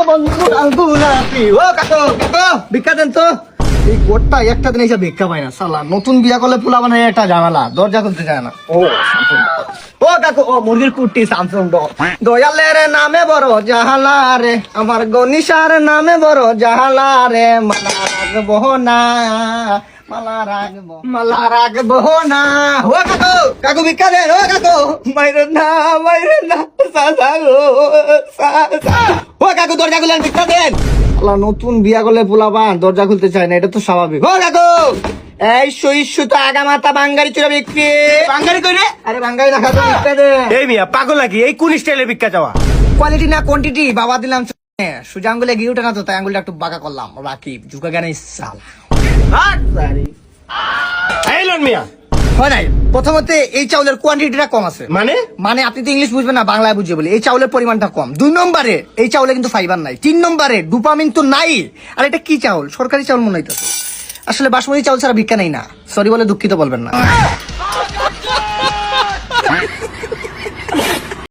বন্ধু গোলাপি। ও কাকু কাকু ভিক্ষা দেন তো। এই গোটটা একটা দিন এসে ভিক্ষা পায় না সালা। নতুন বিয়া করলে পোলা বানায় একটা ঝামেলা, দরজা খুলতে চায় না। ও কাকু ও মুরগির কুটি স্যামসং দয়ালের নামে বড় জাহালা রে, আমার গনিশার নামে বড় জাহালা রে, মালা রাখবো না মালা রাখবো না। ও কাকু কাকু ভিক্ষা দেন। ও কাকু মাইরে না সাসা গো সাসা। ও কাকু দরজা খুলেন ভিক্ষা দেন। আল্লাহ নতুন বিয়া করলে পোলাপান দরজা খুলতে চায় না, এটা তো স্বাভাবিক। ও কাকু এই সইস্যু তো আগা মাথা বাঙ্গারি চুরা বিক্রি। বাঙালি কই রে? আরে বাঙ্গারি না খাতো ভিক্ষা দে। এই মিয়া পাগল নাকি? এই কোন স্টাইলে ভিক্ষা চাওয়া? কোয়ালিটি না কোয়ান্টিটি বাবা দিলাম। সোজা আঙ্গুলে গিয়ে উঠে না তো, তাই আঙ্গুলটা একটু বাঁকা করলাম। রাখি ঝুঁকা জ্ঞান সাল এই লন মিয়া। হয় নাই। প্রথমত এই চাউলের কোয়ান্টিটিটা কম আছে। মানে আপনি তো ইংলিশ বুঝবেন না, বাংলায় বুঝে বলি। এই চাউলের পরিমাণটা কম। 2 নম্বরে এই চাউলে কিন্তু ফাইবার নাই। 3 নম্বরে ডোপামিন তো নাই। আর এটা কি চাউল? সরকারি চাউল মনে হইতেছে। আসলে বাসমতি চাউল ছাড়া ভিক্ষা নেই না। সরি বলে দুঃখিত বলবেন না।